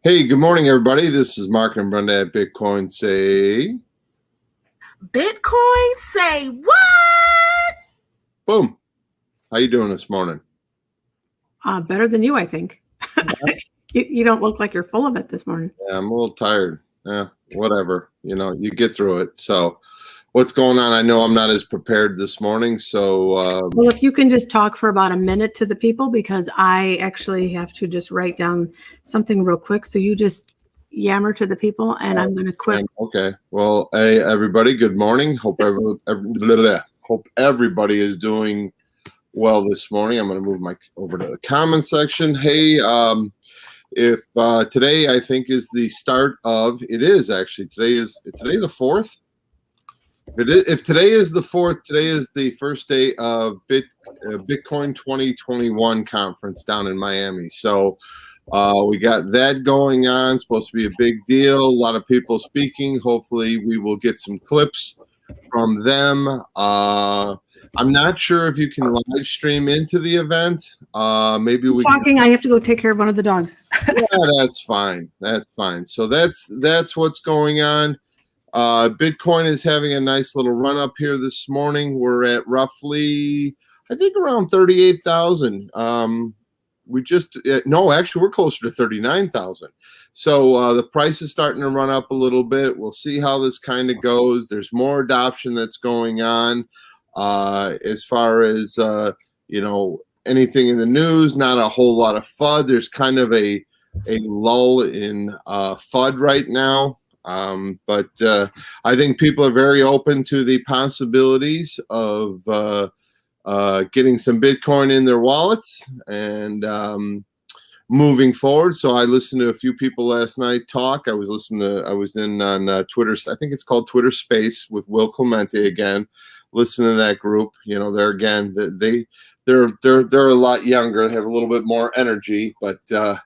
Hey, good morning, everybody. This is Mark and Brenda at Bitcoin Say. Bitcoin say what? Boom. How you doing this morning? Better than you, I think. You don't look like you're full of it this morning. Yeah, I'm a little tired. Yeah, whatever. You get through it. So what's going on? I know I'm not as prepared this morning. So Well, if you can just talk for about a minute to the people, because I actually have to just write down something real quick. So you just yammer to the people, and I'm going to quit. Okay. Well, hey, everybody, good morning. Hope everybody is doing well this morning. I'm going to move over to the comment section. Hey, if today I think is the start of, it is actually, today the 4th? If today is the 4th, today is the first day of Bitcoin 2021 conference down in Miami. So we got that going on. Supposed to be a big deal. A lot of people speaking. Hopefully we will get some clips from them. I'm not sure if you can live stream into the event. Maybe we talking. I have to go take care of one of the dogs. Yeah, that's fine. That's fine. So that's what's going on. Bitcoin is having a nice little run up here this morning. We're at roughly, I think, around 38,000. Actually, we're closer to 39,000. So the price is starting to run up a little bit. We'll see how this kind of goes. There's more adoption that's going on. As far as anything in the news, not a whole lot of FUD. There's kind of a lull in FUD right now. But I think people are very open to the possibilities of getting some Bitcoin in their wallets and moving forward. So I listened to a few people last night talk. I was in on Twitter. I think it's called Twitter Space with Will Clemente again. Listen to that group. They're again, they're a lot younger, have a little bit more energy, but I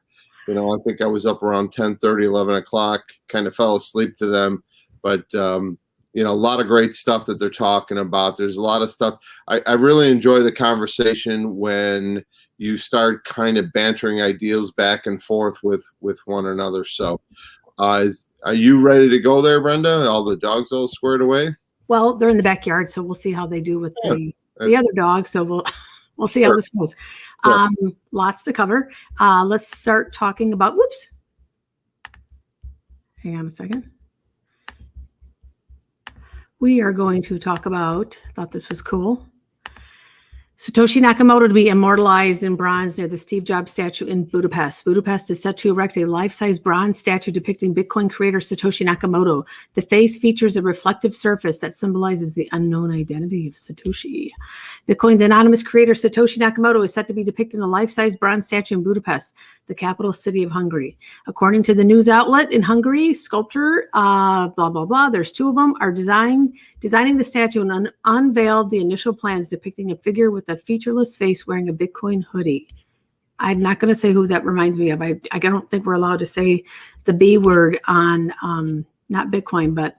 think I was up around 10:30, 11 o'clock, kind of fell asleep to them. But, a lot of great stuff that they're talking about. There's a lot of stuff. I really enjoy the conversation when you start kind of bantering ideas back and forth with one another. So are you ready to go there, Brenda? All the dogs all squared away? Well, they're in the backyard, so we'll see how they do with the other dogs. So we'll see how this goes. Sure. Lots to cover. Let's start talking about, whoops. Hang on a second. We are going to talk about, thought this was cool, Satoshi Nakamoto to be immortalized in bronze near the Steve Jobs statue in Budapest. Budapest is set to erect a life-size bronze statue depicting Bitcoin creator Satoshi Nakamoto. The face features a reflective surface that symbolizes the unknown identity of Satoshi. Bitcoin's anonymous creator Satoshi Nakamoto is set to be depicted in a life-size bronze statue in Budapest, the capital city of Hungary. According to the news outlet in Hungary, sculptor, blah, blah, blah, there's two of them, are designing the statue and unveiled the initial plans depicting a figure with a featureless face wearing a Bitcoin hoodie. I'm not going to say who that reminds me of. I don't think we're allowed to say the B word on not Bitcoin, but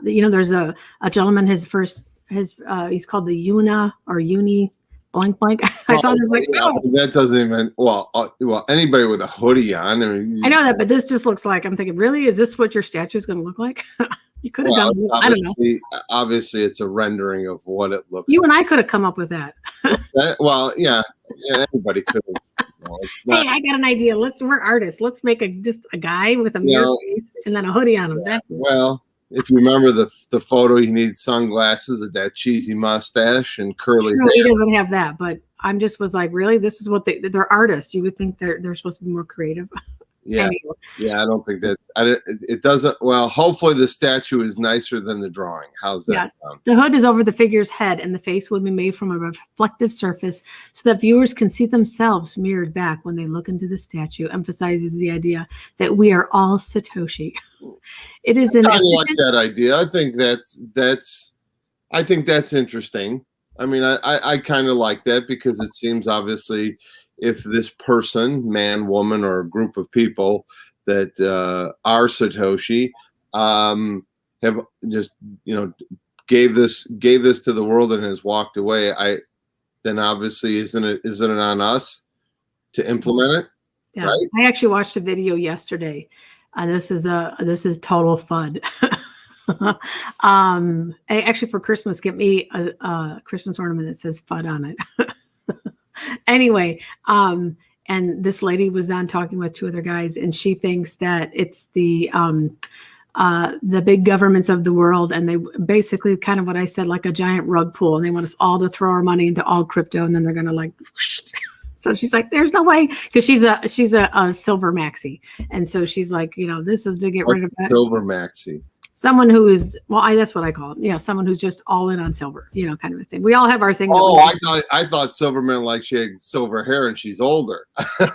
there's a gentleman. He's called the Una or Uni blank blank. I saw this like, no. That doesn't even anybody with a hoodie on. I know that, but this just looks like, I'm thinking, really, is this what your statue is going to look like? You could have done. I don't know. Obviously, it's a rendering of what it looks. You and I could have come up with that. Yeah, anybody could have. Hey, I got an idea. We're artists. Let's make just a guy with a mirror face and then a hoodie on him. That's it. Well, if you remember the photo, you need sunglasses and that cheesy mustache and curly hair. He doesn't have that, but I'm just was like, really? This is what they're artists. You would think they're supposed to be more creative. Yeah. Anyway. Yeah, I don't think that it doesn't. Well, hopefully the statue is nicer than the drawing. How's that sound? The hood is over the figure's head, and the face would be made from a reflective surface so that viewers can see themselves mirrored back when they look into the statue. Emphasizes the idea that we are all Satoshi. It is an. I like that idea. I think that's interesting. I mean, I kind of like that because it seems obviously, if this person, man, woman, or a group of people that are Satoshi have just gave this to the world and has walked away, then obviously isn't it on us to implement it? Yeah. Right? I actually watched a video yesterday, and this is total FUD. Actually for Christmas, get me a Christmas ornament that says FUD on it. Anyway, and this lady was on talking with two other guys, and she thinks that it's the big governments of the world, and they basically kind of what I said, like a giant rug pull, and they want us all to throw our money into all crypto, and then they're gonna like. So she's like, "There's no way," because she's a silver maxi, and so she's like, this is to get rid of that. Silver maxi. Someone who is that's what I call it. Someone who's just all in on silver, kind of a thing. We all have our thing. Oh, I thought silver meant like she had silver hair and she's older.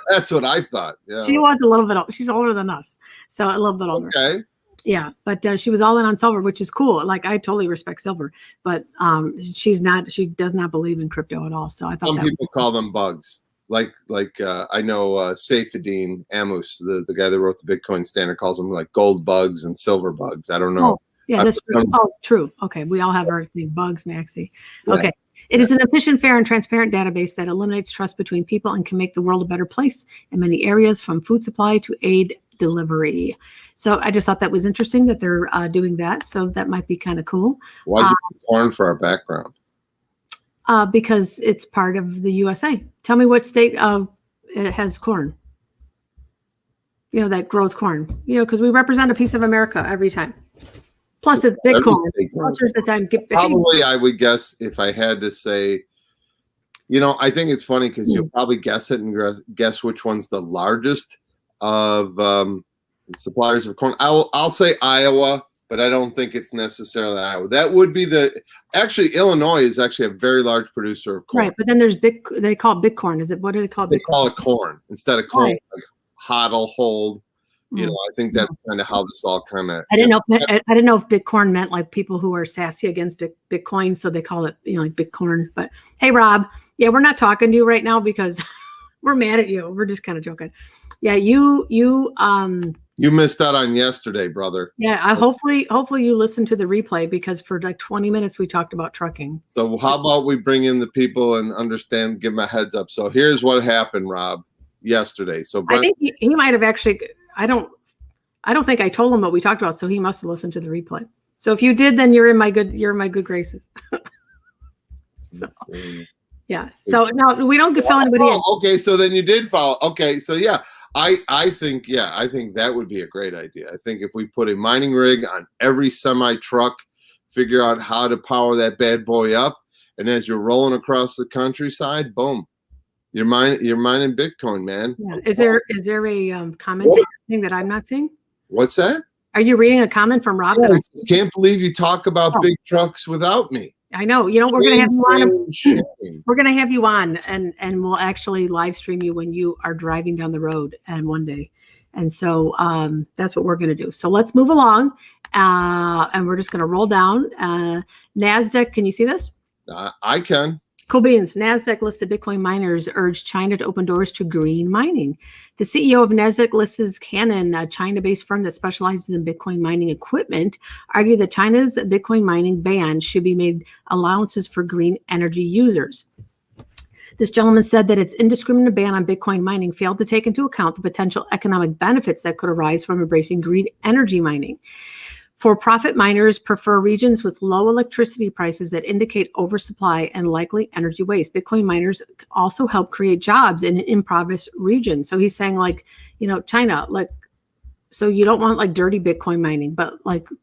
That's what I thought. Yeah. She was a little bit old. She's older than us, so a little bit older. Okay. Yeah, but she was all in on silver, which is cool. Like I totally respect silver, but she's not. She does not believe in crypto at all. So I thought some people call them bugs. Like I know Saifedean Ammous, the guy that wrote the Bitcoin Standard, calls them like gold bugs and silver bugs. I don't know. Oh, yeah, that's true. Oh, true. Okay, we all have our thing. Bugs, Maxi. Okay. Yeah. It is an efficient, fair, and transparent database that eliminates trust between people and can make the world a better place in many areas, from food supply to aid delivery. So I just thought that was interesting that they're doing that. So that might be kind of cool. Why'd you put corn for our background? Because it's part of the USA. Tell me what state it has corn. That grows corn. Because we represent a piece of America every time. Plus, it's Bitcoin. Most of the time, probably I would guess if I had to say. I think it's funny because you'll probably guess it and guess which one's the largest of suppliers of corn. I'll say Iowa. But I don't think it's necessarily Iowa. That would be actually Illinois is actually a very large producer of corn. Right, but then there's they call it Bitcoin. What do they call it? They call it corn instead of corn. Right. Like hodl, hold. I think that's kind of how this all kind of. I didn't know if Bitcoin meant like people who are sassy against Bitcoin, so they call it like Bitcoin. But hey, Rob, we're not talking to you right now because we're mad at you. We're just kind of joking. Yeah, you missed out on yesterday, brother. Yeah, hopefully you listened to the replay because for like 20 minutes we talked about trucking. So how about we bring in the people and give them a heads up. So here's what happened, Rob, yesterday. So I think he might have actually. I don't think I told him what we talked about, so he must have listened to the replay. So if you did, then you're in my good graces. So yeah. So no, we don't fill anybody in. Okay, so then you did follow. Okay, so yeah. I think that would be a great idea. I think if we put a mining rig on every semi truck, figure out how to power that bad boy up, and as you're rolling across the countryside, boom, you're mining Bitcoin, man. Yeah. Is there a comment thing that I'm not seeing? What's that? Are you reading a comment from Rob? I can't believe you talk about big trucks without me. I know. We're going to have you on. We're going to have you on, and we'll actually live stream you when you are driving down the road and one day. And so that's what we're going to do. So let's move along, and we're just going to roll down. NASDAQ, can you see this? I can. Cool beans. NASDAQ listed Bitcoin miners urged China to open doors to green mining. The CEO of NASDAQ listed Canaan, a China-based firm that specializes in Bitcoin mining equipment, argued that China's Bitcoin mining ban should be made allowances for green energy users. This gentleman said that its indiscriminate ban on Bitcoin mining failed to take into account the potential economic benefits that could arise from embracing green energy mining. For-profit miners prefer regions with low electricity prices that indicate oversupply and likely energy waste. Bitcoin miners also help create jobs in impoverished regions. So he's saying China, so you don't want dirty Bitcoin mining, but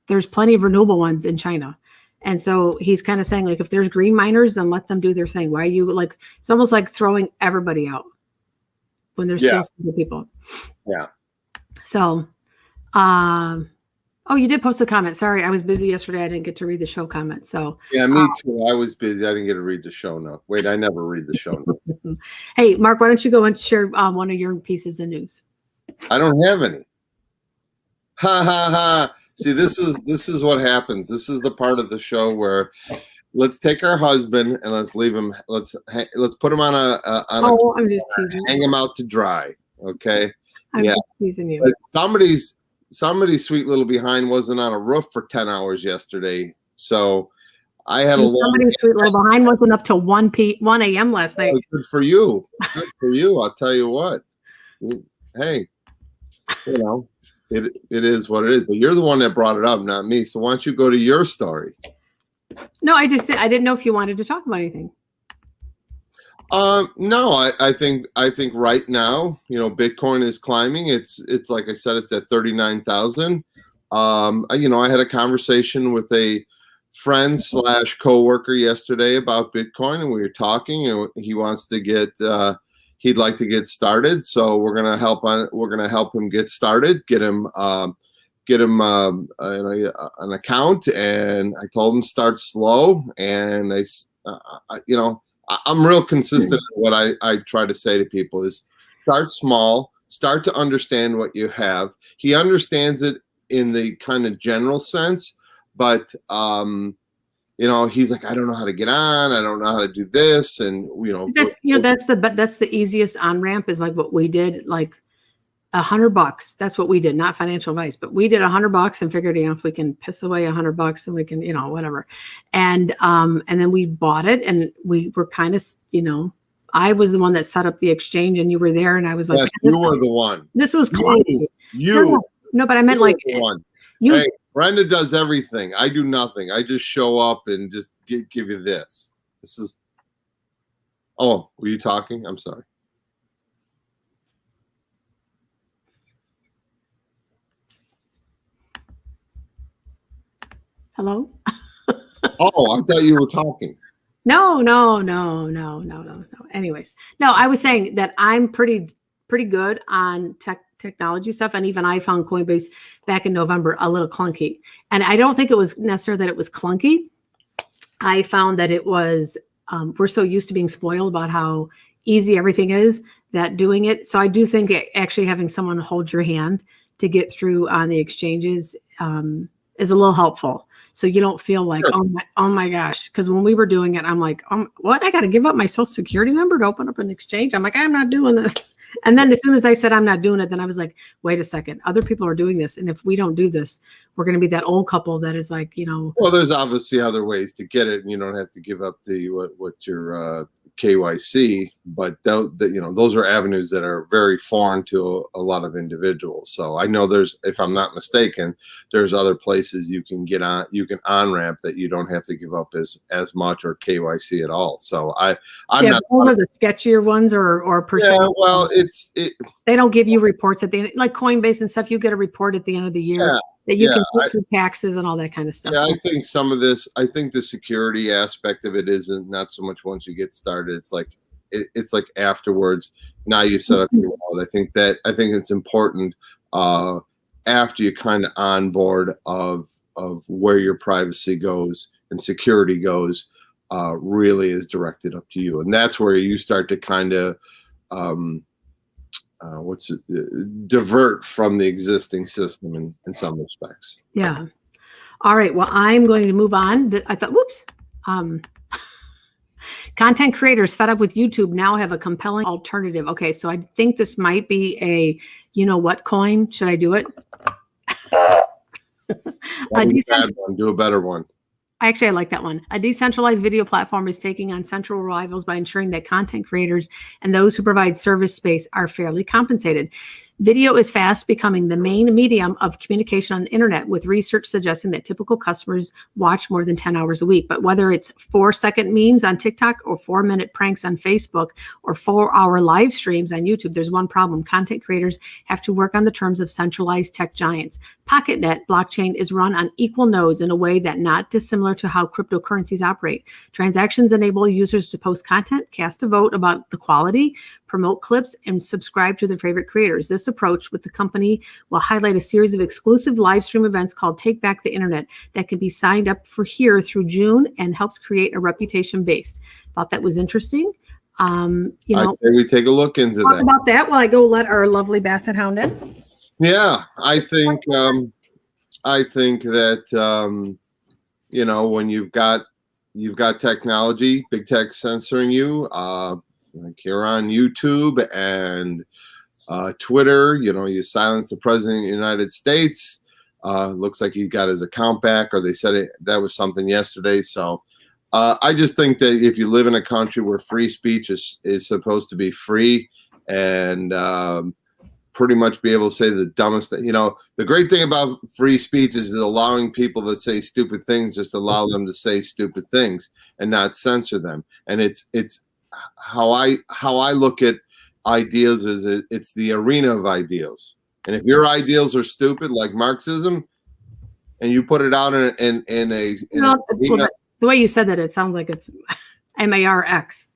there's plenty of renewable ones in China. And so he's kind of saying if there's green miners, then let them do their thing. Why are you it's almost like throwing everybody out when there's still some good people. Yeah. So, oh, you did post a comment. Sorry, I was busy yesterday. I didn't get to read the show comment. So yeah, me too. I was busy. I didn't get to read the show note. Wait, I never read the show note. Hey, Mark, why don't you go and share one of your pieces of news? I don't have any. Ha ha ha! See, this is what happens. This is the part of the show where let's take our husband and let's leave him. Let's put him on I'm just teasing. Hang him out to dry. Okay. I'm just teasing you. But somebody's sweet little behind wasn't on a roof for 10 hours yesterday. So I had somebody's sweet little behind wasn't up till 1 a.m. last night. Good for you. Good for you. I'll tell you what. hey, you know, it is what it is. But you're the one that brought it up, not me. So why don't you go to your story? No, I didn't know if you wanted to talk about anything. No, I think right now, Bitcoin is climbing. It's like I said, it's at 39,000. I had a conversation with a friend / coworker yesterday about Bitcoin, and we were talking, and he wants to he'd like to get started. So we're gonna help him get started, get him an account. And I told him start slow, and I'm real consistent in what I try to say to people is start small, start to understand what you have. He understands it in the kind of general sense, but he's like, I don't know how to get on, I don't know how to do this, and that's the easiest on ramp is like what we did, like $100. That's what we did, not financial advice, but we did $100 and figured, if we can piss away $100 and we can, whatever. And then we bought it, and we were kind of, I was the one that set up the exchange, and you were there, and I was like, yes, you were the one. This was clunky. No, but I meant like the one. Hey, Brenda does everything. I do nothing. I just show up and just give you this. This is. Oh, were you talking? I'm sorry. Hello? Oh, I thought you were talking. No. Anyways, no, I was saying that I'm pretty good on technology stuff. And even I found Coinbase back in November a little clunky. And I don't think it was necessarily that it was clunky. I found that it was, we're so used to being spoiled about how easy everything is that doing it. So I do think actually having someone hold your hand to get through on the exchanges is a little helpful. So you don't feel like, sure. oh my gosh. Because when we were doing it, I'm like, what? I got to give up my social security number to open up an exchange? I'm like, I'm not doing this. And then as soon as I said I'm not doing it, then I was like, wait a second. Other people are doing this. And if we don't do this, we're going to be that old couple that is like, Well, there's obviously other ways to get it. And you don't have to give up what your KYC, but those are avenues that are very foreign to a lot of individuals. So I know if I'm not mistaken, there's other places you can get on, you can on-ramp that you don't have to give up as much or KYC at all. So I'm not one of the sketchier ones or percent. Yeah, well, they don't give you reports at the end, like Coinbase and stuff. You get a report at the end of the year that you can put through taxes and all that kind of stuff. Yeah, I think some of this, I think the security aspect of it isn't not so much once you get started. It's like afterwards. Now you set up your wallet. I think it's important after you kind of on board of where your privacy goes and security goes, really is directed up to you, and that's where you start to kind of divert from the existing system in some respects. Yeah. All right. Well, I'm going to move on. I thought, whoops. Content creators fed up with YouTube now have a compelling alternative. Okay, so I think this might be a, what coin? Should I do it? Do a better one. Actually, I like that one. A decentralized video platform is taking on central rivals by ensuring that content creators and those who provide service space are fairly compensated. Video is fast becoming the main medium of communication on the internet, with research suggesting that typical customers watch more than 10 hours a week. But whether it's 4-second memes on TikTok or 4-minute pranks on Facebook or 4-hour live streams on YouTube, there's one problem. Content creators have to work on the terms of centralized tech giants. PocketNet blockchain is run on equal nodes in a way that not dissimilar to how cryptocurrencies operate. Transactions enable users to post content, cast a vote about the quality, promote clips, and subscribe to their favorite creators. This approach with the company will highlight a series of exclusive live stream events called Take Back the Internet that can be signed up for here through June and helps create a reputation based. Thought that was interesting. I'd say we take a look into that. About that while I go let our lovely basset hound in. Yeah, I think that when you've got technology, big tech censoring you, like you're on YouTube and Twitter, you silence the president of the United States. Looks like he got his account back, or they said that was something yesterday. So I just think that if you live in a country where free speech is supposed to be free and pretty much be able to say the dumbest thing. The great thing about free speech is that allowing people that say stupid things, just allow them to say stupid things and not censor them. And it's how I look at ideals is it's the arena of ideals. And if your ideals are stupid, like Marxism, and you put it out in a the way you said that, it sounds like it's MARX.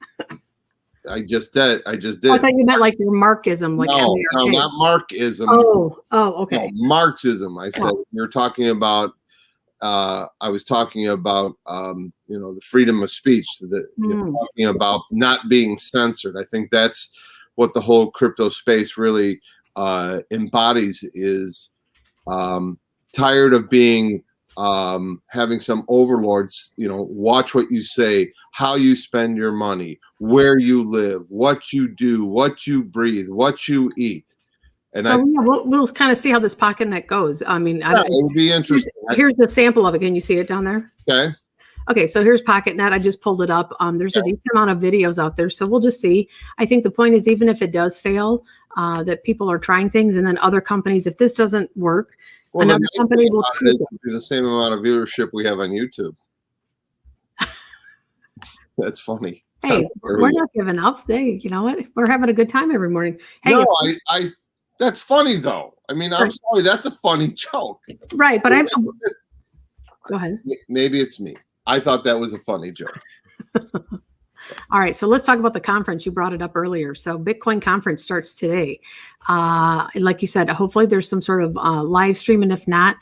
I just did. I thought you meant like your Marxism, like no, not Marxism. Oh, okay. No, Marxism. I said you're talking about. I was talking about the freedom of speech. You're talking about not being censored. I think that's what the whole crypto space really embodies. Is tired of being having some overlords, watch what you say, how you spend your money, where you live, what you do, what you breathe, what you eat. And so we'll kind of see how this pocket net goes. I mean, it would be interesting. Here's the sample of it. Can you see it down there? Okay. Okay, so here's pocket net. I just pulled it up. There's a decent amount of videos out there, so we'll just see. I think the point is, even if it does fail, that people are trying things, and then other companies, if this doesn't work, another company will do the same amount of viewership we have on YouTube. That's funny. Hey, we're not giving up. You know what? We're having a good time every morning. Hey, no, that's funny though. I mean, I'm sorry, that's a funny joke. Right, but go ahead. Maybe it's me. I thought that was a funny joke. All right, so let's talk about the conference. You brought it up earlier. So Bitcoin conference starts today. Like you said, hopefully there's some sort of live stream, and if not,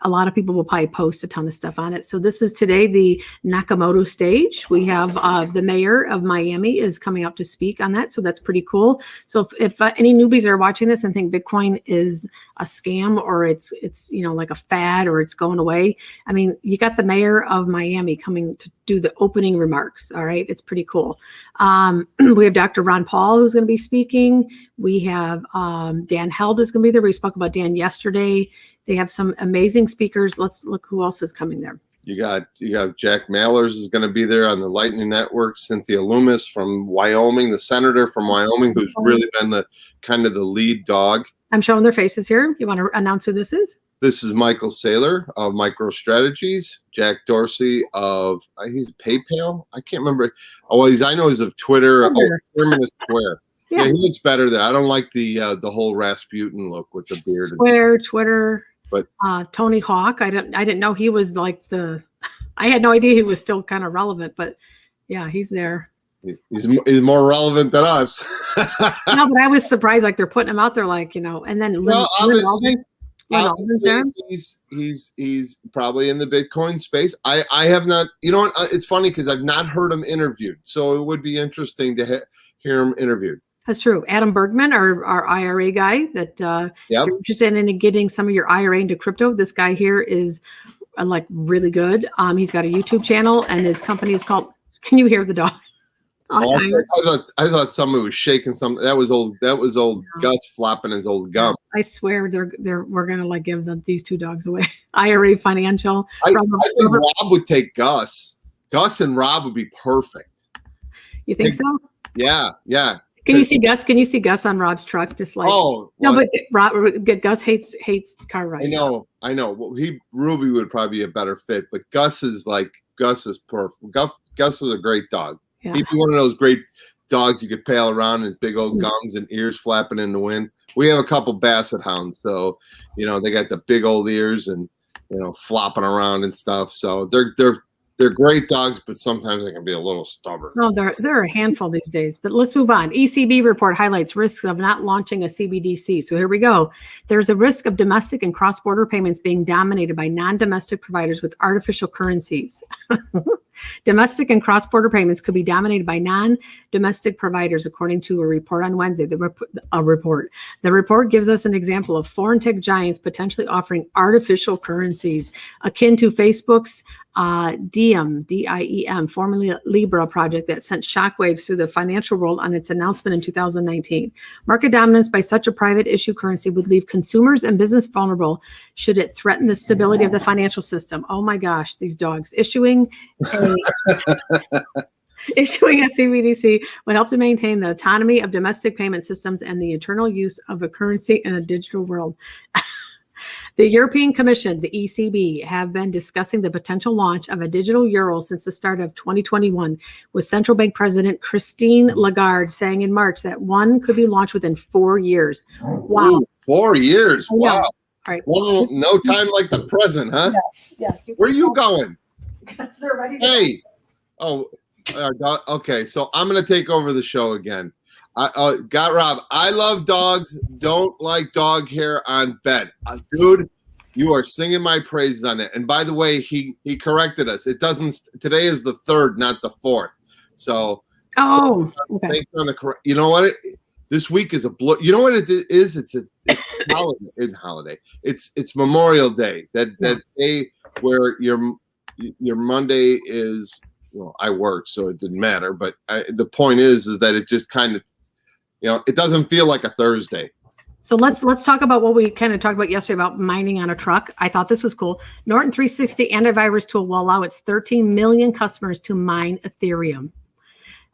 a lot of people will probably post a ton of stuff on it. So this is today, the Nakamoto stage. We have the mayor of Miami is coming up to speak on that. So that's pretty cool. So if any newbies are watching this and think Bitcoin is a scam, or it's like a fad, or it's going away, I mean, you got the mayor of Miami coming to do the opening remarks. All right, it's pretty cool. We have Dr. Ron Paul, who's going to be speaking. We have Dan Held is going to be there. We spoke about Dan yesterday. They have some amazing speakers. Let's look who else is coming there. You got Jack Mallers is going to be there on the Lightning Network. Cynthia Loomis from Wyoming, the senator from Wyoming, who's really been the lead dog. I'm showing their faces here. You want to announce who this is? This is Michael Saylor of MicroStrategies. Jack Dorsey of he's PayPal. I can't remember. I know he's of Twitter. Chairman of Square. Yeah, he looks better there. I don't like the whole Rasputin look with the beard. Square, Twitter. But Tony Hawk, I didn't know he was like I had no idea he was still kind of relevant, but yeah, he's there. He's more relevant than us. No, but I was surprised, like they're putting him out there, like, and then obviously he's probably in the Bitcoin space. I have not, it's funny because I've not heard him interviewed, so it would be interesting to hear him interviewed. That's true. Adam Bergman, our IRA guy, that if you're interested in getting some of your IRA into crypto, this guy here is like really good. He's got a YouTube channel, and his company is called. Can you hear the dog? I thought somebody was shaking something. That was old Gus flopping his old gum. I swear we're gonna give these two dogs away. IRA Financial. I think Rob would take Gus. Gus and Rob would be perfect. You think so? Yeah. Can you see Gus? Can you see Gus on Rob's truck? Just like but Gus hates car rides. I know. Well, Ruby would probably be a better fit, but Gus is perfect. Gus is a great dog. Yeah. He'd be one of those great dogs you could pail around, his big old gums and ears flapping in the wind. We have a couple Basset hounds, so they got the big old ears and flopping around and stuff. So they're great dogs, but sometimes they can be a little stubborn. No, they're a handful these days. But let's move on. ECB report highlights risks of not launching a CBDC. So here we go. There's a risk of domestic and cross-border payments being dominated by non-domestic providers with artificial currencies. Domestic and cross-border payments could be dominated by non-domestic providers, according to a report on Wednesday. The report gives us an example of foreign tech giants potentially offering artificial currencies akin to Facebook's DIEM, formerly Libra project that sent shockwaves through the financial world on its announcement in 2019. Market dominance by such a private issue currency would leave consumers and business vulnerable should it threaten the stability of the financial system. Oh my gosh, these dogs issuing Issuing a CBDC would help to maintain the autonomy of domestic payment systems and the internal use of a currency in a digital world. The European Commission, the ECB, have been discussing the potential launch of a digital euro since the start of 2021, with central bank president Christine Lagarde saying in March that one could be launched within 4 years. Wow. Ooh, 4 years. Wow. All right. Well, no time like the present, huh? Yes. Where are you going? Because they're ready to Hey. Oh, okay. So I'm going to take over the show again. Got Rob. I love dogs. Don't like dog hair on bed. Dude, you are singing my praises on it. And by the way, he corrected us. It doesn't. Today is the 3rd, not the 4th. So. Oh. Okay. Thanks on the correct. You know what? This week is a blur. You know what it is? It's a holiday. It's Memorial Day. That day where your Monday is. Well, I work, so it didn't matter. But the point is that it just kind of. It doesn't feel like a Thursday. So let's talk about what we kind of talked about yesterday about mining on a truck. I thought this was cool. Norton 360 antivirus tool will allow its 13 million customers to mine Ethereum.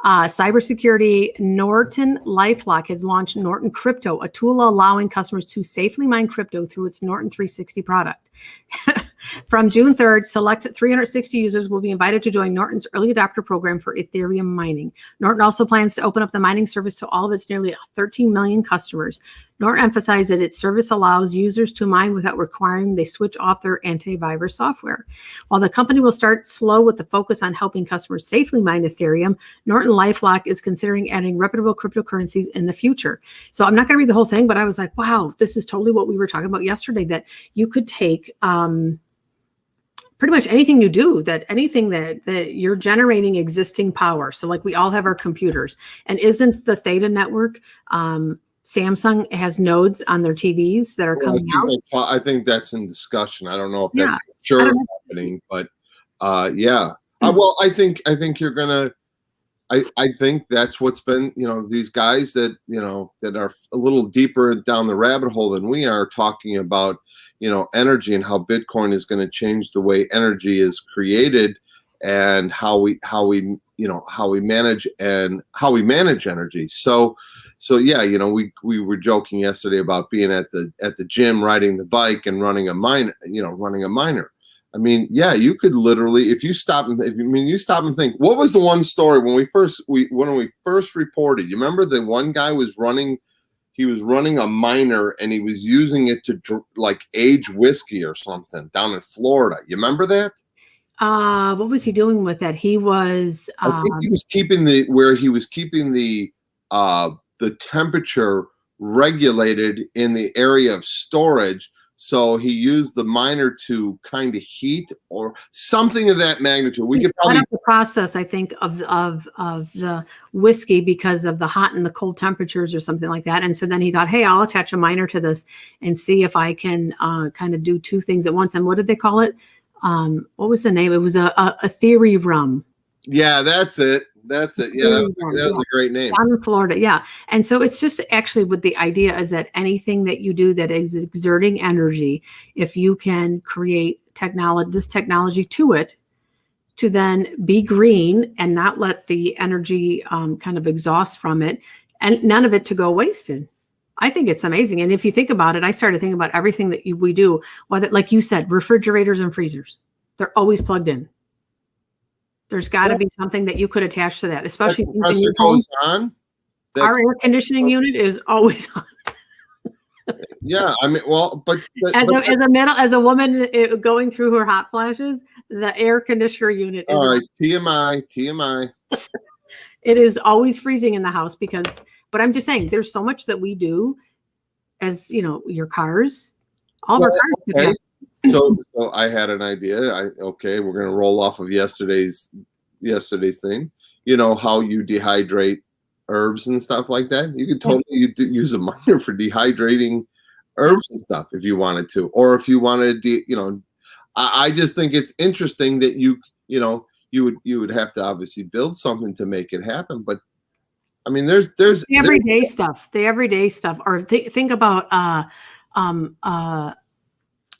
Cybersecurity Norton LifeLock has launched Norton Crypto, a tool allowing customers to safely mine crypto through its Norton 360 product. From June 3rd, select 360 users will be invited to join Norton's early adopter program for Ethereum mining. Norton also plans to open up the mining service to all of its nearly 13 million customers. Norton emphasized that its service allows users to mine without requiring they switch off their antivirus software. While the company will start slow with the focus on helping customers safely mine Ethereum, Norton LifeLock is considering adding reputable cryptocurrencies in the future. So I'm not going to read the whole thing, but I was like, wow, this is totally what we were talking about yesterday, that you could take pretty much anything you do, anything that you're generating existing power. So like we all have our computers, and isn't the Theta network, Samsung has nodes on their TVs that are coming out. I think that's in discussion. I don't know if that's sure happening, but yeah. Well, I think you're gonna. I think that's what's been. These guys that that are a little deeper down the rabbit hole than we are, talking about energy and how Bitcoin is going to change the way energy is created and how we manage energy. So yeah, we were joking yesterday about being at the gym, riding the bike and running a miner. I mean, yeah, you could literally, if you stop and think, what was the one story when we first reported? You remember the one guy was running a miner and he was using it to age whiskey or something down in Florida. You remember that? What was he doing with that? He was. I think he was keeping the temperature regulated in the area of storage. So he used the miner to kind of heat or something of that magnitude. We could probably the process, I think, of the whiskey because of the hot and the cold temperatures or something like that. And so then he thought, hey, I'll attach a miner to this and see if I can kind of do two things at once. And what did they call it? What was the name? It was a theory rum. Yeah, that's it. Yeah, that was a great name. Down in Florida, yeah. And so it's just actually with the idea is that anything that you do that is exerting energy, if you can create this technology to it, to then be green and not let the energy kind of exhaust from it, and none of it to go wasted. I think it's amazing. And if you think about it, I started thinking about everything that we do, whether, like you said, refrigerators and freezers, they're always plugged in. There's got to be something that you could attach to that, especially things in your home. Our air conditioning unit is always on. Yeah, I mean, well, but as a woman going through her hot flashes, the air conditioner unit is all right. TMI. It is always freezing in the house but I'm just saying, there's so much that we do, as your cars, all of our cars. Okay. So I had an idea. We're going to roll off of yesterday's thing. You know how you dehydrate herbs and stuff like that? You could totally use a miner for dehydrating herbs and stuff if you wanted to, or if you wanted to, I just think it's interesting that you would have to obviously build something to make it happen. But I mean, there's the everyday stuff, or think about,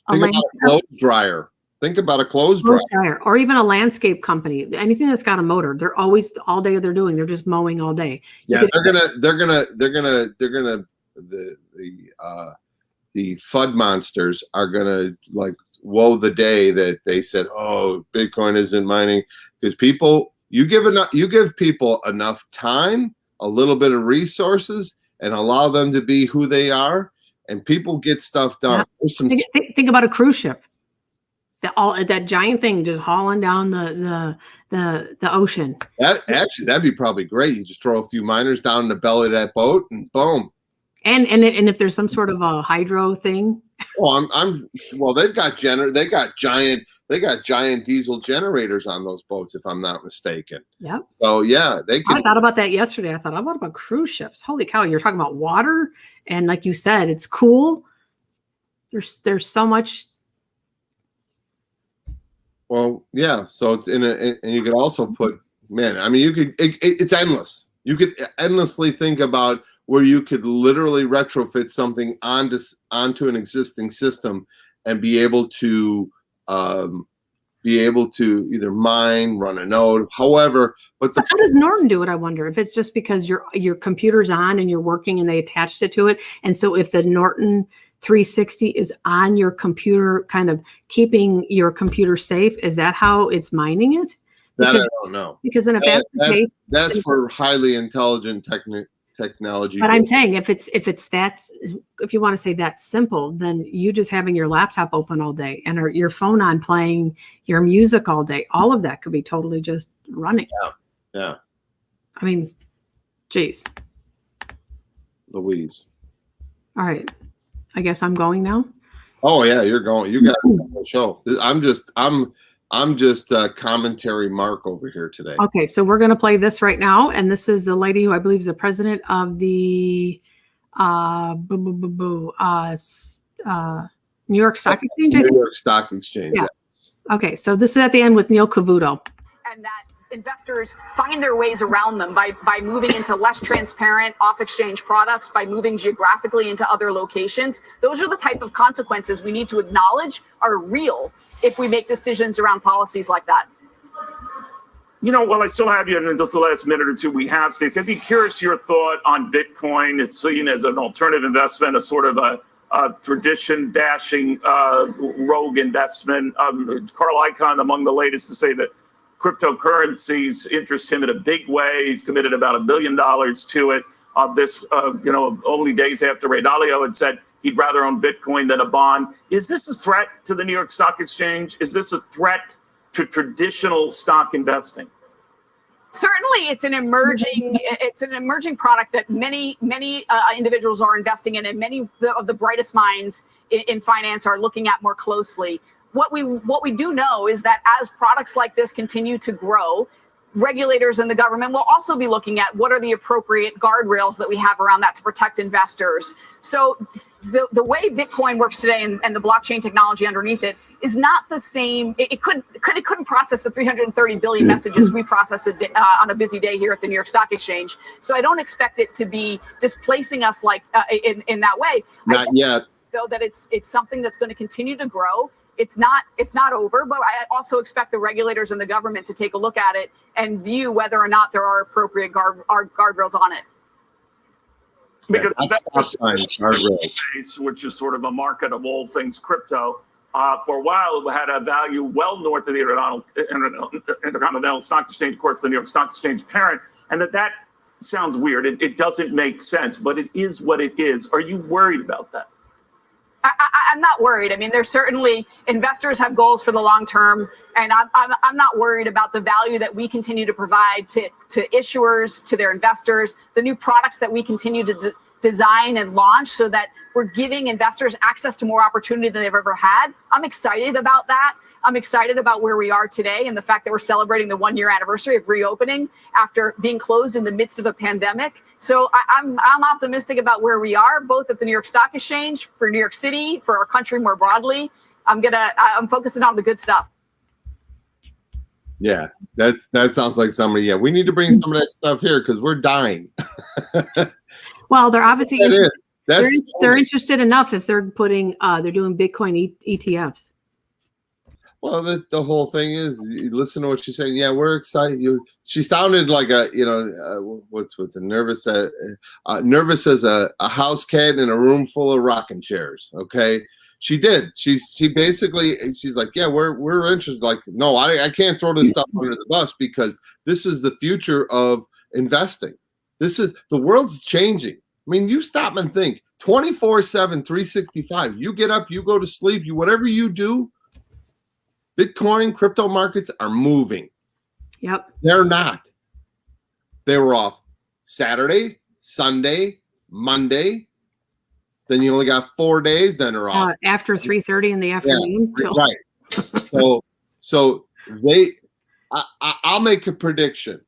think about a clothes dryer. Think about a clothes dryer, or even a landscape company. Anything that's got a motor, they're always all day they're just mowing all day. Yeah, they're gonna the FUD monsters are gonna like woe the day that they said, oh, Bitcoin isn't mining, because you give people enough time, a little bit of resources, and allow them to be who they are, and people get stuff done. Yeah. Think about a cruise ship. That giant thing just hauling down the ocean. That'd be probably great. You just throw a few miners down in the belly of that boat, and boom. And if there's some sort of a hydro thing. Well, they've got giant diesel generators on those boats, if I'm not mistaken. Yep. So yeah, I thought about that yesterday. I thought, what about cruise ships? Holy cow! You're talking about water, and like you said, it's cool. There's so much. Well, yeah. So it's and you could also put, man. I mean, it's endless. You could endlessly think about where you could literally retrofit something onto an existing system and be able to either mine, run a node, however. But so how does Norton do it? I wonder if it's just because your computer's on and you're working and they attached it to it. And so if the Norton 360 is on your computer, kind of keeping your computer safe, is that how it's mining it? That I don't know. Because then if that's the case, that's for highly intelligent technology. But I'm saying if you want to say that's simple, then you just having your laptop open all day and your phone on playing your music all day, all of that could be totally just running. Yeah. I mean, geez. Louise. All right. I guess I'm going now. Oh yeah, you're going. You got a show. I'm just a commentary Mark over here today. Okay, so we're going to play this right now, and this is the lady who I believe is the president of the New York Stock Exchange. New York Stock Exchange. Yeah. Yes. Okay, so this is at the end with Neil Cavuto. And that investors find their ways around them by moving into less transparent off-exchange products, by moving geographically into other locations. Those are the type of consequences we need to acknowledge are real if we make decisions around policies like that. You know, while I still have you in just the last minute or two we have, Stacey, I'd be curious your thought on Bitcoin. It's seen as an alternative investment, a sort of a tradition-bashing rogue investment. Carl Icahn, among the latest to say that cryptocurrencies interest him in a big way. He's committed about $1 billion to it. Only days after Ray Dalio had said he'd rather own Bitcoin than a bond. Is this a threat to the New York Stock Exchange? Is this a threat to traditional stock investing? Certainly, it's an emerging product that many individuals are investing in, and many of the brightest minds in finance are looking at more closely. What we do know is that as products like this continue to grow, regulators and the government will also be looking at what are the appropriate guardrails that we have around that to protect investors. So the way Bitcoin works today and the blockchain technology underneath it is not the same. It couldn't process the 330 billion messages we process on a busy day here at the New York Stock Exchange. So I don't expect it to be displacing us like in that way. Not yet. Though that it's something that's going to continue to grow. It's not over, but I also expect the regulators and the government to take a look at it and view whether or not there are appropriate guardrails on it. Because space, which is sort of a market of all things crypto, for a while it had a value well north of the Intercontinental Stock Exchange, of course, the New York Stock Exchange parent, and that sounds weird. It doesn't make sense, but it is what it is. Are you worried about that? I'm not worried. I mean, there's certainly investors have goals for the long term, and I'm not worried about the value that we continue to provide to issuers, to their investors, the new products that we continue to design and launch so that we're giving investors access to more opportunity than they've ever had. I'm excited about that. I'm excited about where we are today and the fact that we're celebrating the 1-year anniversary of reopening after being closed in the midst of a pandemic. So I'm optimistic about where we are, both at the New York Stock Exchange, for New York City, for our country more broadly. I'm focusing on the good stuff. Yeah, that sounds like somebody. Yeah, we need to bring some of that stuff here because we're dying. Well, they're obviously they're interested enough if they're doing Bitcoin ETFs. Well, the whole thing is, you listen to what she's saying. Yeah, we're excited. She sounded like a, what's with the nervous as a house cat in a room full of rocking chairs. Okay, she did. She basically, she's like, yeah, we're interested. Like, no, I can't throw this stuff under the bus because this is the future of investing. This is, the world's changing. I mean, you stop and think 24/7, 365. You get up, you go to sleep, you whatever you do. Bitcoin, crypto markets are moving. Yep. They're not. They were off Saturday, Sunday, Monday. Then you only got 4 days. Then they're off after 3:30 in the afternoon. Yeah, right. So I'll make a prediction.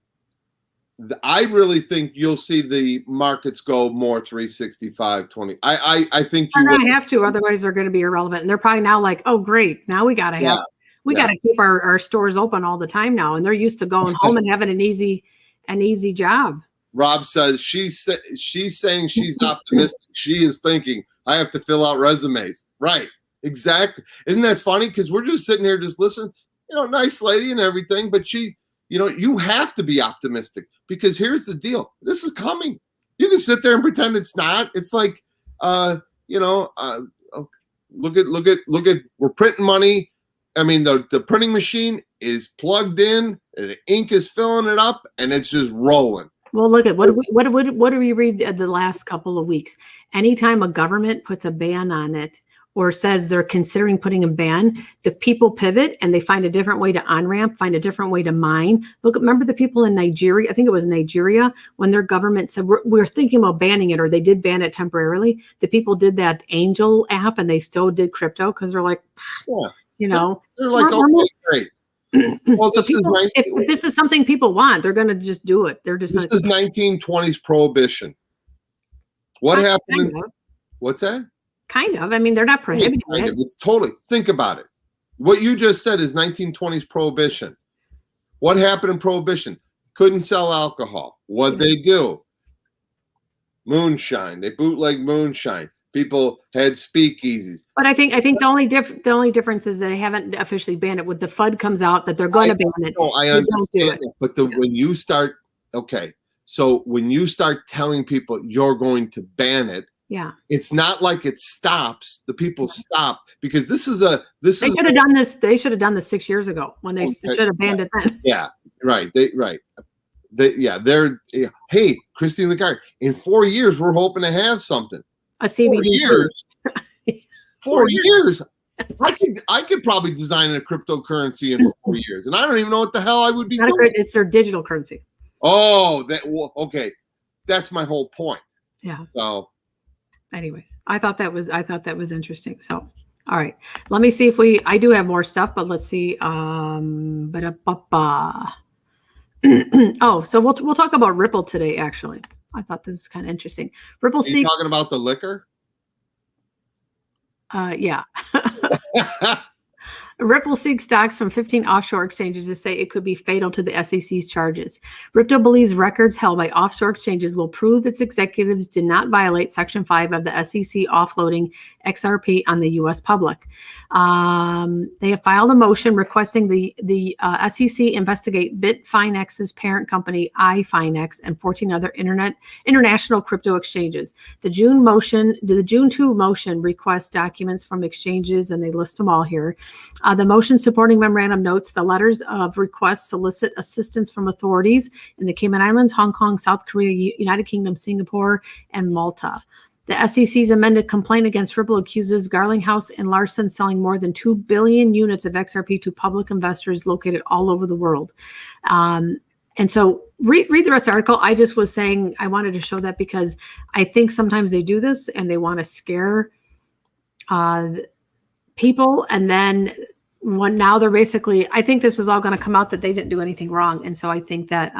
I really think you'll see the markets go more 365, 20. I think they're going to have to, otherwise they're going to be irrelevant. And they're probably now like, oh, great. Now we got to have. We got to keep our stores open all the time now, and they're used to going home and having an easy job. Rob says she's saying she's optimistic. She is thinking I have to fill out resumes. Right? Exactly. Isn't that funny? Because we're just sitting here just listening. Nice lady and everything, but she, you have to be optimistic because here's the deal. This is coming. You can sit there and pretend it's not. It's like, look at we're printing money. I mean, the printing machine is plugged in, and the ink is filling it up, and it's just rolling. Well, look at what do we read the last couple of weeks? Anytime a government puts a ban on it or says they're considering putting a ban, the people pivot and they find a different way to on-ramp, find a different way to mine. Remember the people in Nigeria? I think it was Nigeria when their government said we're thinking about banning it, or they did ban it temporarily. The people did that Angel app, and they still did crypto because they're like, they're like, okay, great. Well, so if this is something people want, they're going to just do it. They're just. This is 1920s prohibition. What happened? What's that? Kind of. I mean, they're not prohibiting it. It's totally. Think about it. What you just said is 1920s prohibition. What happened in prohibition? Couldn't sell alcohol. What'd they do? Moonshine. They bootleg moonshine. People had speakeasies. But I think the only difference is that they haven't officially banned it. When the FUD comes out that they're going to ban it, I understand that. But when you start, so when you start telling people you're going to ban it, it's not like it stops. The people stop because they should have done this. They should have done this 6 years ago when they should have banned it then. Yeah, right. Hey, Christine Lagarde, in 4 years we're hoping to have something. A CBD. 4 years. I could probably design a cryptocurrency in 4 years, and I don't even know what the hell I would be doing. It's their digital currency. Oh, okay. That's my whole point. Yeah. So, anyways, I thought that was interesting. So, all right, let me see if I do have more stuff, but let's see. Oh, so we'll talk about Ripple today. Actually, I thought this was kind of interesting. Ripple. Are you talking about the liquor? Yeah. Ripple seeks stocks from 15 offshore exchanges to say it could be fatal to the SEC's charges. Ripple believes records held by offshore exchanges will prove its executives did not violate Section 5 of the SEC offloading XRP on the U.S. public. They have filed a motion requesting the SEC investigate Bitfinex's parent company, iFinex, and 14 other international crypto exchanges. The June 2 motion requests documents from exchanges, and they list them all here. The motion supporting memorandum notes the letters of request solicit assistance from authorities in the Cayman Islands, Hong Kong, South Korea, United Kingdom, Singapore, and Malta. The SEC's amended complaint against Ripple accuses Garlinghouse and Larson selling more than 2 billion units of XRP to public investors located all over the world. And so read the rest of the article. I just was saying I wanted to show that because I think sometimes they do this and they want to scare people, and then now they're basically, I think this is all going to come out that they didn't do anything wrong. And so I think that,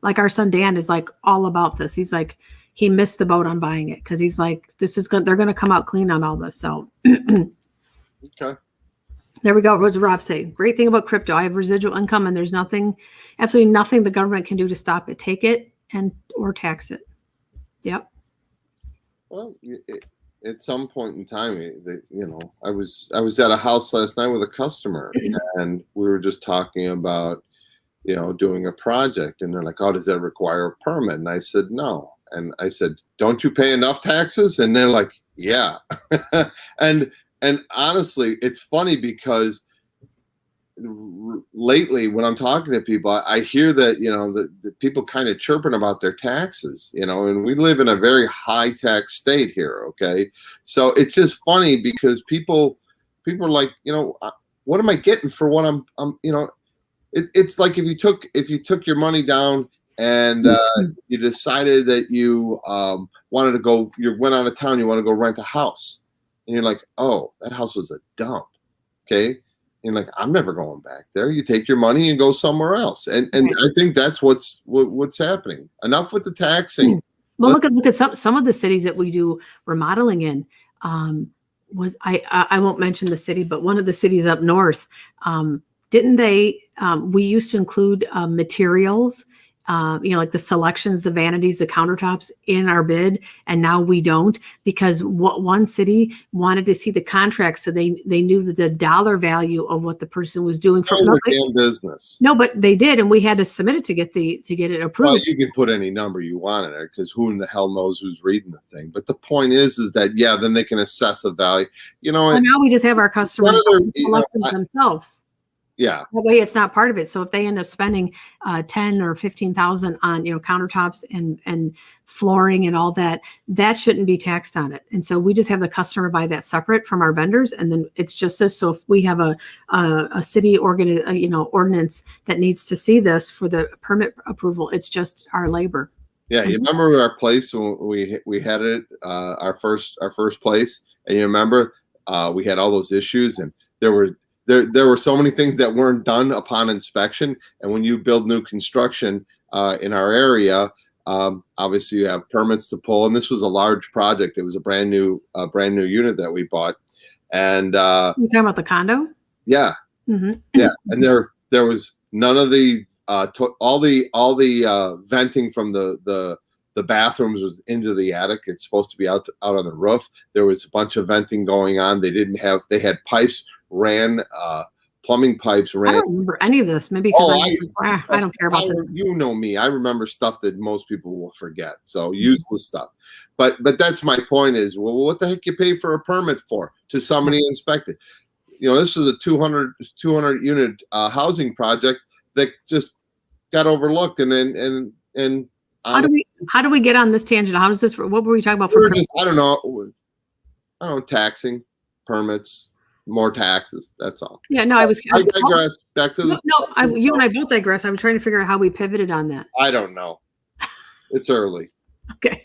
like our son Dan is like all about this. He's like, he missed the boat on buying it because he's like, they're going to come out clean on all this. So okay. There we go. What does Rob say? Great thing about crypto. I have residual income and there's absolutely nothing the government can do to stop it. Take it or tax it. Yep. Well, at some point in time, I was at a house last night with a customer, and we were just talking about, doing a project, and they're like, "Oh, does that require a permit?" And I said, "No." And I said, "Don't you pay enough taxes?" And they're like, "Yeah." and honestly, it's funny because lately when I'm talking to people, I hear that, the people kind of chirping about their taxes, and we live in a very high tax state here. Okay. So it's just funny because people are like, what am I getting for what it's like if you took your money down and you decided that you wanted to go, you went out of town, you want to go rent a house, and you're like, "Oh, that house was a dump." Okay. And like, I'm never going back there. You take your money and go somewhere else. And I think that's what's happening. Enough with the taxing. Well, look at some of the cities that we do remodeling in. Was I won't mention the city, but one of the cities up north, didn't they? We used to include materials, like the selections, the vanities, the countertops in our bid, and now we don't, because one city wanted to see the contract, so they knew that the dollar value of what the person was doing for damn business. No, but they did, and we had to submit it to get it approved. Well, you can put any number you want in there, because who in the hell knows who's reading the thing? But the point is that then they can assess a value. So now we just have our customers select themselves. Yeah. So that way it's not part of it. So if they end up spending 10 or 15,000 on, countertops and flooring and all that, that shouldn't be taxed on it. And so we just have the customer buy that separate from our vendors. And then it's just this. So if we have a city ordinance that needs to see this for the permit approval, it's just our labor. Yeah. You remember our place when we had it, our first place, and you remember we had all those issues, and there were so many things that weren't done upon inspection. And when you build new construction in our area, obviously you have permits to pull. And this was a large project. It was a brand new unit that we bought. And you're talking about the condo? Yeah. Mm-hmm. Yeah. And there was none of the all the venting from the bathrooms was into the attic. It's supposed to be out on the roof. There was a bunch of venting going on. They had pipes plumbing pipes ran. I don't remember any of this. Maybe because I don't care about this. You know me. I remember stuff that most people will forget. So useless stuff. But that's my point is, well, what the heck you pay for a permit for to somebody inspect it? This is a 200 unit housing project that just got overlooked. And how do we get on this tangent? How does this? What were we talking about? I don't know. Taxing, permits, more taxes. That's all. Yeah, no, I digress. Back to the. You and I both digress. I was trying to figure out how we pivoted on that. I don't know. It's early. Okay.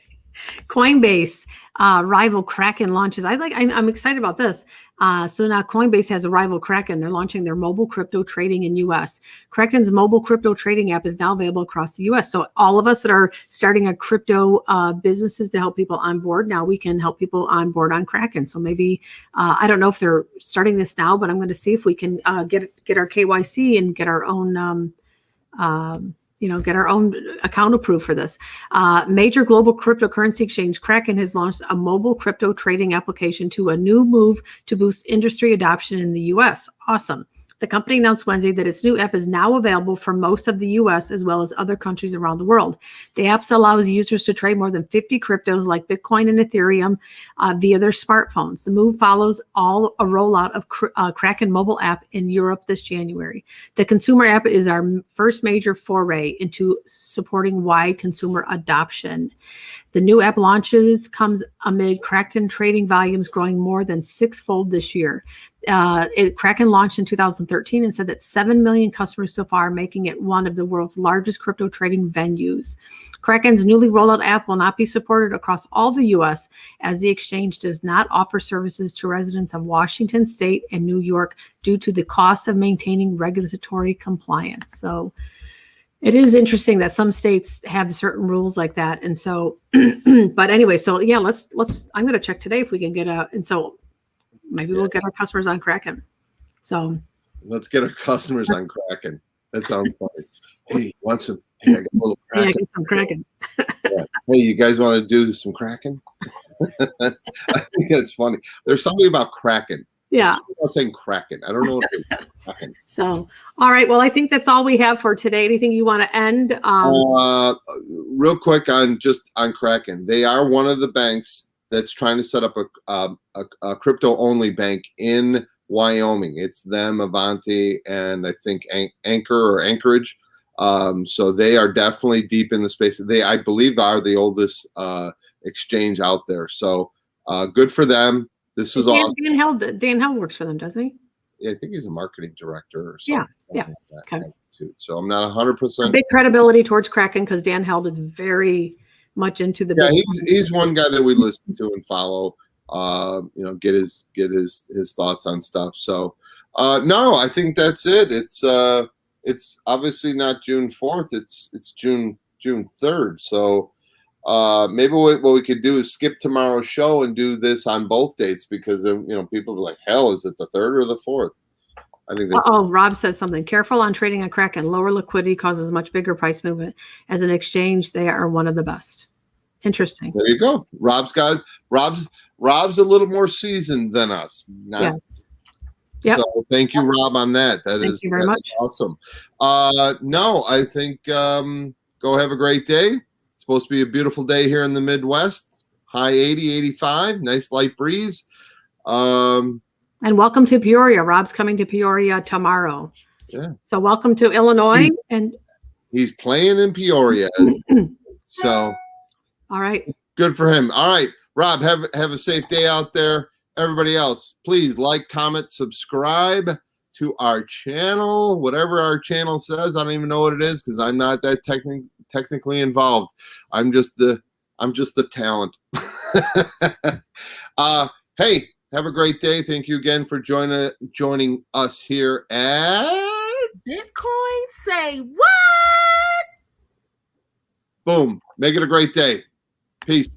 Coinbase rival Kraken launches. I'm excited about this. So now Coinbase has a rival Kraken. They're launching their mobile crypto trading in U.S. Kraken's mobile crypto trading app is now available across the U.S. So all of us that are starting a crypto businesses to help people on board, now we can help people on board on Kraken. So maybe I don't know if they're starting this now, but I'm going to see if we can get our KYC and get our own get our own account approved for this. Major global cryptocurrency exchange Kraken has launched a mobile crypto trading application to a new move to boost industry adoption in the U.S. Awesome. The company announced Wednesday that its new app is now available for most of the U.S. as well as other countries around the world. The app allows users to trade more than 50 cryptos like Bitcoin and Ethereum via their smartphones. The move follows a rollout of Kraken mobile app in Europe this January. The consumer app is our first major foray into supporting wide consumer adoption. The new app launches comes amid Kraken trading volumes growing more than sixfold this year. Kraken launched in 2013 and said that 7 million customers so far, making it one of the world's largest crypto trading venues. Kraken's newly rolled out app will not be supported across all the U.S. as the exchange does not offer services to residents of Washington State and New York due to the cost of maintaining regulatory compliance. So it is interesting that some states have certain rules like that. And so, but anyway, so yeah, let's, I'm going to check today if we can get and so maybe we'll get our customers on Kraken. So let's get our customers on Kraken. That sounds funny. Hey, want Hey, I got a little Yeah, Kraken. get some Kraken. Yeah. Hey, you guys want to do some Kraken? I think that's funny. There's something about Kraken. There's Yeah. something about saying Kraken. I don't know what it is. Kraken. So, all right. Well, I think that's all we have for today. Anything you want to end? Real quick on Kraken. They are one of the banks that's trying to set up a crypto only bank in Wyoming. It's them, Avanti, and I think Anchor or Anchorage. So they are definitely deep in the space. They, I believe, are the oldest exchange out there. So good for them. This is awesome. Dan Held works for them, doesn't he? Yeah, I think he's a marketing director or something. Yeah. Okay. So I'm not 100%. Big credibility towards Kraken because Dan Held is very much into the. Yeah, he's one guy that we listen to and follow. Get his thoughts on stuff. So no, I think that's it. It's obviously not June 4th. It's June 3rd. So maybe what we could do is skip tomorrow's show and do this on both dates because people are like, hell, is it the 3rd or the 4th? I think that's. Rob says something. Careful on trading a Kraken. Lower liquidity causes much bigger price movement. As an exchange, they are one of the best. Interesting. There you go. Rob's a little more seasoned than us. Yes. Yep. So thank you, Rob, on that. Thank you very much. Awesome. No, I think go have a great day. It's supposed to be a beautiful day here in the Midwest. High 80, 85. Nice light breeze. And welcome to Peoria. Rob's coming to Peoria tomorrow. Yeah. So welcome to Illinois. And he's playing in Peoria. So. All right. Good for him. All right, Rob, have a safe day out there. Everybody else, please like, comment, subscribe to our channel. Whatever our channel says, I don't even know what it is because I'm not that technically involved. I'm just the talent. Hey, have a great day. Thank you again for joining us here at Bitcoin Say What? Boom. Make it a great day. Peace.